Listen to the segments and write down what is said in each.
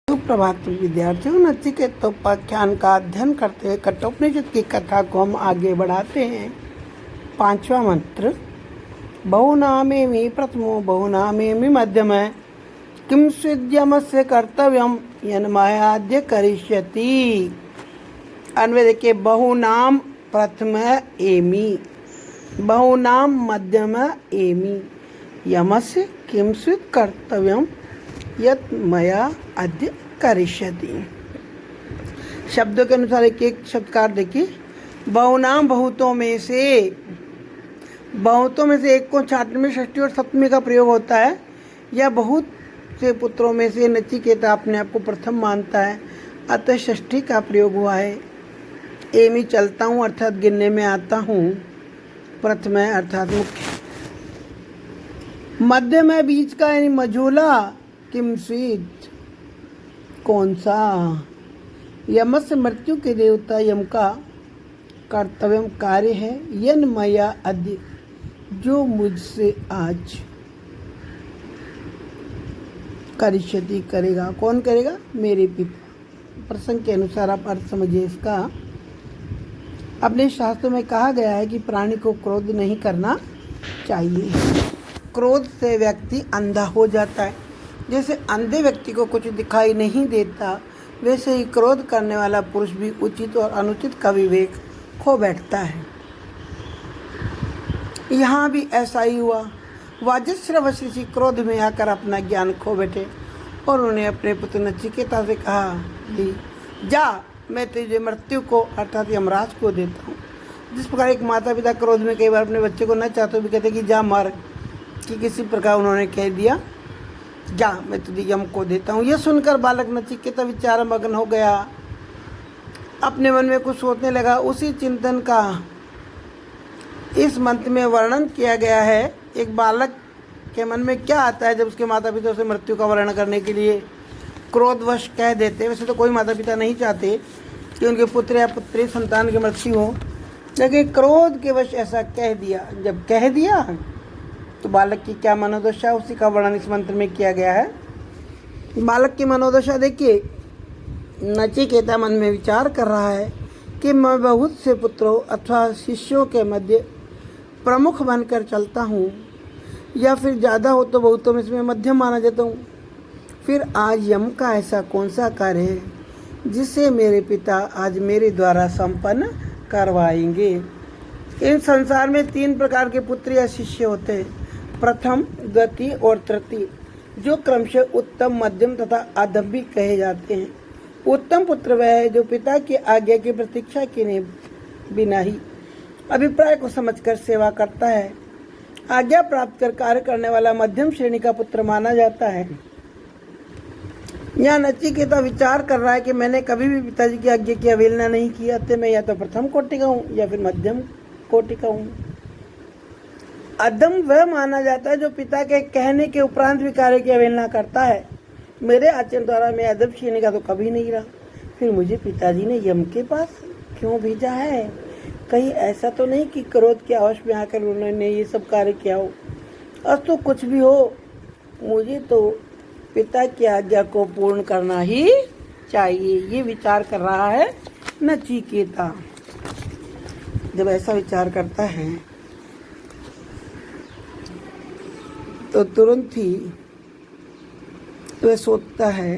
सुप्रभात विद्यार्थियों, नचिकेतोपाख्यान का अध्ययन करते हैं। कठोपनिषद की कथा को हम आगे बढ़ाते हैं। 5वां मंत्र, बहुनामेमि प्रथमो बहुनामेमि मध्यम किम स्विद्यमस्य कर्तव्यम यन्मयाद्य करिष्यति। अन्वय देखिए, बहुनाम प्रथम एमि, बहुनाम मध्यम एमि, यमस्य किम स्वित् कर्तव्यम यत् मया अद्य करिष्यति। शब्दों के अनुसार एक एक शब्दकार देखिए। बहुनाम बहुतों में से, बहुतों में से एक को छात्र में षष्ठी और सप्तमी का प्रयोग होता है। या बहुत से पुत्रों में से नचिकेता अपने आप को प्रथम मानता है, अतः षष्ठी का प्रयोग हुआ है। एमी चलता हूँ अर्थात गिनने में आता हूँ, प्रथम है अर्थात मुख्य, मध्य में बीच का यानी मझोला, किम स्वित् कौन सा, यमस्य मृत्यु के देवता यम का कर्तव्य कार्य है, यन मया अद्य जो मुझसे आज करिष्यति करेगा। कौन करेगा? मेरे पिता। प्रसंग के अनुसार आप अर्थ समझिए इसका। अपने शास्त्रों में कहा गया है कि प्राणी को क्रोध नहीं करना चाहिए। क्रोध से व्यक्ति अंधा हो जाता है। जैसे अंधे व्यक्ति को कुछ दिखाई नहीं देता, वैसे ही क्रोध करने वाला पुरुष भी उचित और अनुचित का विवेक खो बैठता है। यहाँ भी ऐसा ही हुआ। वाजश्रव ऋषि क्रोध में आकर अपना ज्ञान खो बैठे और उन्होंने अपने पुत्र नचिकेता से कहा कि जा, मैं तुझे मृत्यु को अर्थात यमराज को देता हूँ। जिस प्रकार एक माता पिता क्रोध में कई बार अपने बच्चे को न चाहते भी कहते कि जा मर, कि किसी प्रकार उन्होंने कह दिया जा, मैं तुझे यम को देता हूँ। यह सुनकर बालक नचिकेता विचार मग्न हो गया, अपने मन में कुछ सोचने लगा। उसी चिंतन का इस मंत्र में वर्णन किया गया है। एक बालक के मन में क्या आता है जब उसके माता पिता उसे मृत्यु का वर्णन करने के लिए क्रोधवश कह देते। वैसे तो कोई माता पिता नहीं चाहते कि उनके पुत्र या पुत्री संतान की मृत्यु हो, लेकिन क्रोध के वश ऐसा कह दिया। जब कह दिया तो बालक की क्या मनोदशा, उसी का वर्णन इस मंत्र में किया गया है। बालक की मनोदशा देखिए। नचिकेता मन में विचार कर रहा है कि मैं बहुत से पुत्रों अथवा शिष्यों के मध्य प्रमुख बनकर चलता हूँ, या फिर ज़्यादा हो तो बहुतों में इसमें मध्यम माना जाता हूँ। फिर आज यम का ऐसा कौन सा कार्य है जिसे मेरे पिता आज मेरे द्वारा संपन्न करवाएंगे। इस संसार में 3 प्रकार के पुत्र या शिष्य होते हैं, प्रथम, द्वितीय और तृतीय, जो क्रमशः उत्तम, मध्यम तथा अधम भी कहे जाते हैं। उत्तम पुत्र वह है जो पिता की आज्ञा की प्रतीक्षा किए बिना ही अभिप्राय को समझकर सेवा करता है। आज्ञा प्राप्त कर कार्य करने वाला मध्यम श्रेणी का पुत्र माना जाता है। यहाँ नचिकेता विचार कर रहा है कि मैंने कभी भी पिताजी की आज्ञा की अवहेलना नहीं की, अतः मैं या तो प्रथम कोटि का हूँ या फिर मध्यम कोटि का हूँ। अधम वह माना जाता है जो पिता के कहने के उपरांत भी कार्य की अवहेलना करता है। मेरे आचरण द्वारा मैं अधम श्रेणी का तो कभी नहीं रहा, फिर मुझे पिताजी ने यम के पास क्यों भेजा है? कहीं ऐसा तो नहीं कि क्रोध के आवेश में आकर उन्होंने ये सब कार्य किया हो। अब तो कुछ भी हो, मुझे तो पिता की आज्ञा को पूर्ण करना ही चाहिए। ये विचार कर रहा है नचिकेता। जब ऐसा विचार करता है तो तुरंत ही वह सोचता है,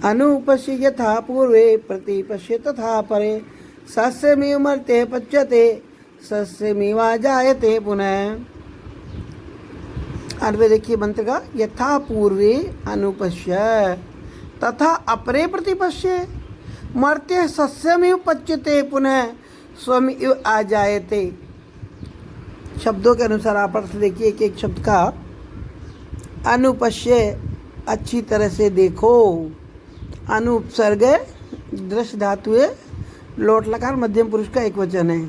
अनुपश्य यथा पूर्वे प्रतिपश्य तथा परे, सस्यमेव मर्त्य पच्यते सस्यमेव जायते पुनः। अन्वय देखिए मंत्र का, यथा पूर्वे अनुपश्य तथा अपरे प्रतिपश्य, मर्त्य सस्यमेव पच्यते पुनः स्वमेव आजायते। शब्दों के अनुसार आप अर्थ देखिए एक एक शब्द का। अनुपश्य अच्छी तरह से देखो, अनुपसर्ग दृश्य धातु है, लोट लकार मध्यम पुरुष का एक वचन है।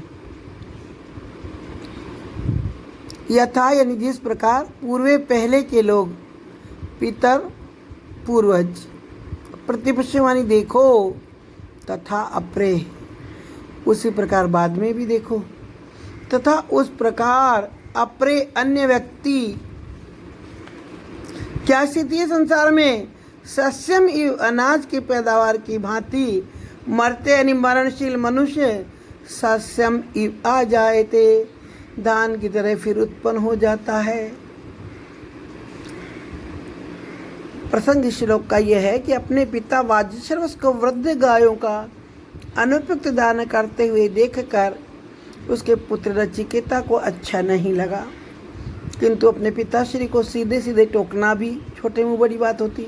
यथा यानी जिस प्रकार, पूर्वे पहले के लोग, पितर पूर्वज, प्रतिपश्य मानी देखो, तथा अपरे उसी प्रकार बाद में भी देखो, तथा उस प्रकार अपरे अन्य व्यक्ति। क्या स्थिति है संसार में? सस्यम इव अनाज की पैदावार की भांति मरते यानी मरणशील मनुष्य सस्यम इव आ जाएते धान की तरह फिर उत्पन्न हो जाता है। प्रसंग श्लोक का यह है कि अपने पिता वाजश्रवस को वृद्ध गायों का अनुपयुक्त दान करते हुए देखकर उसके पुत्र नचिकेता को अच्छा नहीं लगा, किंतु अपने पिताश्री को सीधे सीधे टोकना भी छोटे मुँह बड़ी बात होती।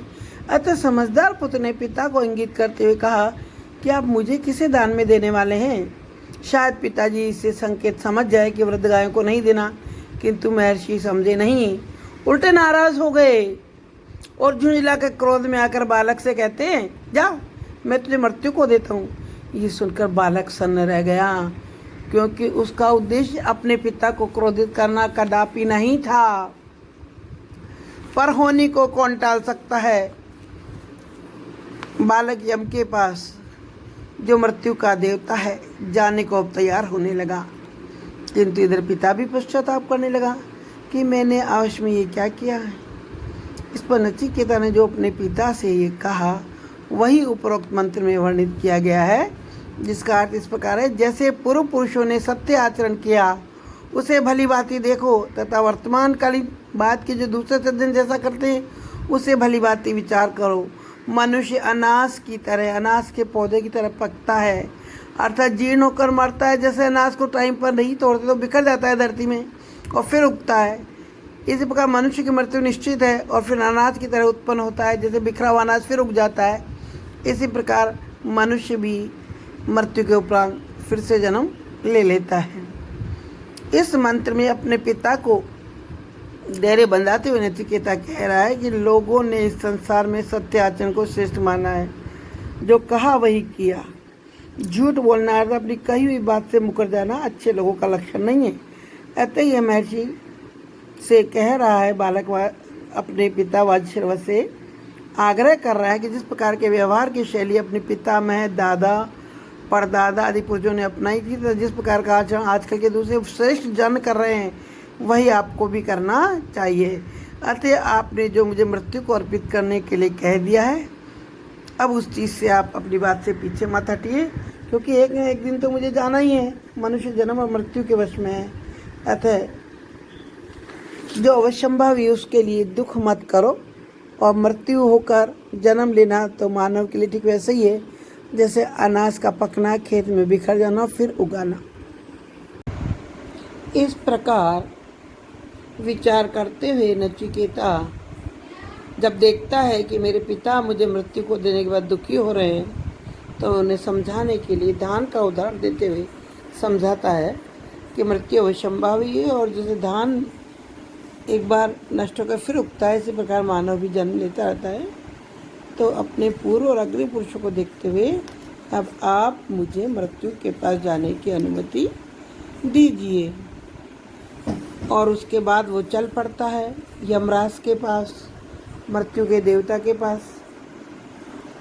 अतः समझदार पुत्र ने पिता को इंगित करते हुए कहा कि आप मुझे किसे दान में देने वाले हैं। शायद पिताजी इससे संकेत समझ जाए कि वृद्ध गायों को नहीं देना, किंतु महर्षि समझे नहीं, उल्टे नाराज हो गए और झुंझला के क्रोध में आकर बालक से कहते हैं, जा मैं तुझे मृत्यु को देता हूँ। ये सुनकर बालक सन्न रह गया, क्योंकि उसका उद्देश्य अपने पिता को क्रोधित करना कदापि नहीं था। पर होनी को कौन टाल सकता है। बालक यम के पास, जो मृत्यु का देवता है, जाने को अब तैयार होने लगा, किंतु इधर पिता भी पश्चाताप करने लगा कि मैंने अवश्य में ये क्या किया है। इस पर नचिकेता ने जो अपने पिता से ये कहा वही उपरोक्त मंत्र में वर्णित किया गया है, जिसका अर्थ इस प्रकार है, जैसे पूर्व पुरुषों ने सत्य आचरण किया उसे भली भांति देखो, तथा वर्तमान कालीन बात की जो दूसरे सज्जन जैसा करते हैं उसे भली भांति विचार करो। मनुष्य अनाज की तरह, अनाज के पौधे की तरह पकता है, अर्थात जीर्ण होकर मरता है। जैसे अनाज को टाइम पर नहीं तोड़ते तो बिखर जाता है धरती में और फिर उगता है, इसी प्रकार मनुष्य की मृत्यु निश्चित है और फिर अनाज की तरह उत्पन्न होता है। जैसे बिखरा हुआ अनाज फिर उग जाता है, इसी प्रकार मनुष्य भी मृत्यु के उपरांत फिर से जन्म ले लेता है। इस मंत्र में अपने पिता को डेरे बंधाते हुए नचिकेता कह रहा है कि लोगों ने इस संसार में सत्य आचरण को श्रेष्ठ माना है, जो कहा वही किया। झूठ बोलना अर्थात अपनी कही हुई बात से मुकर जाना अच्छे लोगों का लक्षण नहीं है। अतः यह महर्षि से कह रहा है, बालक अपने पिता वाजश्रवस से आग्रह कर रहा है कि जिस प्रकार के व्यवहार की शैली अपने पितामह, दादा, परदादा आदि पूर्वजों ने अपनाई थी, तो जिस प्रकार का आचरण आजकल के दूसरे श्रेष्ठ जन कर रहे हैं वही आपको भी करना चाहिए। अतः आपने जो मुझे मृत्यु को अर्पित करने के लिए कह दिया है, अब उस चीज़ से आप अपनी बात से पीछे मत हटिए, क्योंकि एक न एक दिन तो मुझे जाना ही है। मनुष्य जन्म और मृत्यु के वश में है। अतः जो अवश्यंभावी उसके लिए दुख मत करो, और मृत्यु होकर जन्म लेना तो मानव के लिए ठीक वैसे ही है जैसे अनाज का पकना, खेत में बिखर जाना फिर उगाना। इस प्रकार विचार करते हुए नचिकेता जब देखता है कि मेरे पिता मुझे मृत्यु को देने के बाद दुखी हो रहे हैं, तो उन्हें समझाने के लिए धान का उदाहरण देते हुए समझाता है कि मृत्यु अवश्यंभावी है और जैसे धान एक बार नष्ट होकर फिर उगता है, इसी प्रकार मानव भी जन्म लेता रहता है। तो अपने पूर्व और अग्नि पुरुषों को देखते हुए अब आप मुझे मृत्यु के पास जाने की अनुमति दीजिए। और उसके बाद वो चल पड़ता है यमराज के पास, मृत्यु के देवता के पास।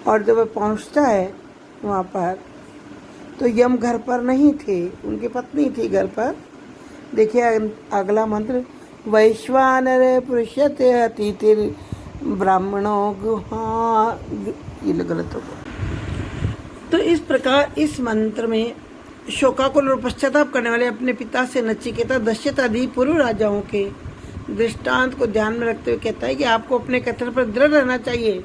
और जब वह पहुंचता है वहाँ पर, तो यम घर पर नहीं थे, उनकी पत्नी थी घर पर। देखिए अगला मंत्र, वैश्वानर पुरुषते अतिथिर ब्राह्मणों गुहा, ये गलत होगा। तो इस प्रकार इस मंत्र में शोकाकुल और पश्चाताप करने वाले अपने पिता से नचिकेता दशरथ आदि पूर्व राजाओं के दृष्टांत को ध्यान में रखते हुए कहता है कि आपको अपने कथन पर दृढ़ रहना चाहिए,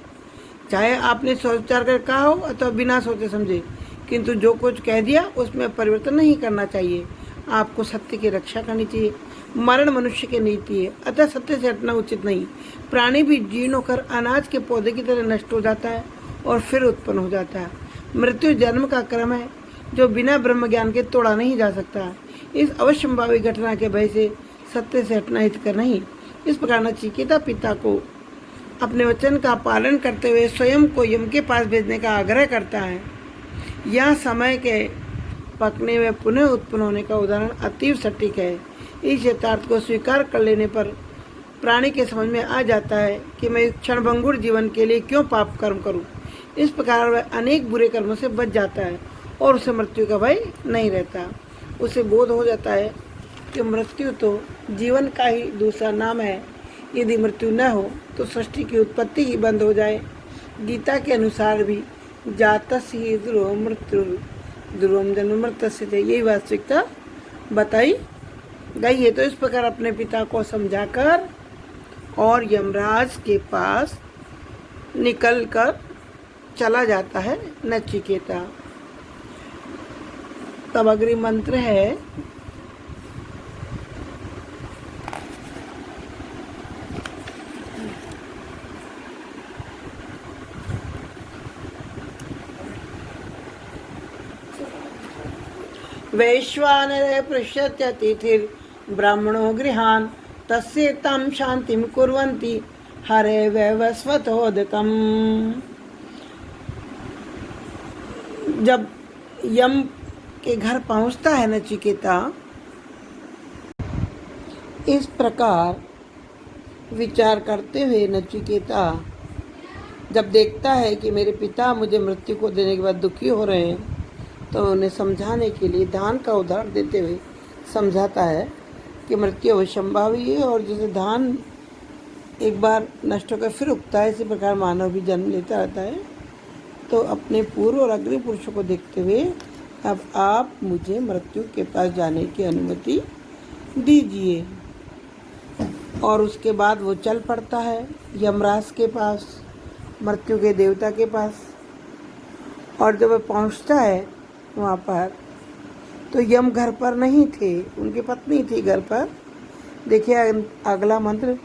चाहे आपने सोच विचार कर कहा हो अथवा बिना सोचे समझे, किंतु जो कुछ कह दिया उसमें परिवर्तन नहीं करना चाहिए। आपको सत्य की रक्षा करनी चाहिए। मरण मनुष्य की नीति है, अतः सत्य से हटना उचित नहीं। प्राणी भी जीर्ण होकर अनाज के पौधे की तरह नष्ट हो जाता है और फिर उत्पन्न हो जाता है। मृत्यु जन्म का क्रम है जो बिना ब्रह्म ज्ञान के तोड़ा नहीं जा सकता। इस अवश्यंभावी घटना के भय से सत्य से हटना हितकर नहीं। इस प्रकार नचिकेता पिता को अपने वचन का पालन करते हुए स्वयं को यम के पास भेजने का आग्रह करता है। यह समय के पकने में पुनः उत्पन्न होने का उदाहरण अतीव सटीक है। इस यथार्थ को स्वीकार कर लेने पर प्राणी के समझ में आ जाता है कि मैं क्षणभंगुर जीवन के लिए क्यों पाप कर्म करूं। इस प्रकार वह अनेक बुरे कर्मों से बच जाता है और उसे मृत्यु का भय नहीं रहता। उसे बोध हो जाता है कि मृत्यु तो जीवन का ही दूसरा नाम है। यदि मृत्यु न हो तो सृष्टि की उत्पत्ति ही बंद हो जाए। गीता के अनुसार भी जातस्य ही ध्रुव मृत्यु ध्रुवम जन्म मृतस्य थे, यही वास्तविकता बताई गई है। तो इस प्रकार अपने पिता को समझाकर और यमराज के पास निकल कर चला जाता है नचिकेता। तब अग्रिम मंत्र है वैश्वानरे पृष्यत्यतिथिर् ब्राह्मणो गृहान् तस्य तं शांतिं कुर्वन्ति हरे वैवस्वतोदकम्। जब यम के घर पहुंचता है नचिकेता, इस प्रकार विचार करते हुए नचिकेता जब देखता है कि मेरे पिता मुझे मृत्यु को देने के बाद दुखी हो रहे हैं, तो उन्हें समझाने के लिए धान का उदाहरण देते हुए समझाता है कि मृत्यु अवश्यंभावी है और जैसे धान एक बार नष्ट होकर फिर उगता है, इसी प्रकार मानव भी जन्म लेता रहता है। तो अपने पूर्व और अग्नि पुरुषों को देखते हुए अब आप मुझे मृत्यु के पास जाने की अनुमति दीजिए। और उसके बाद वो चल पड़ता है यमराज के पास, मृत्यु के देवता के पास। और जब वह पहुंचता है वहाँ पर, तो यम घर पर नहीं थे, उनकी पत्नी थी घर पर। देखिए अगला मंत्र।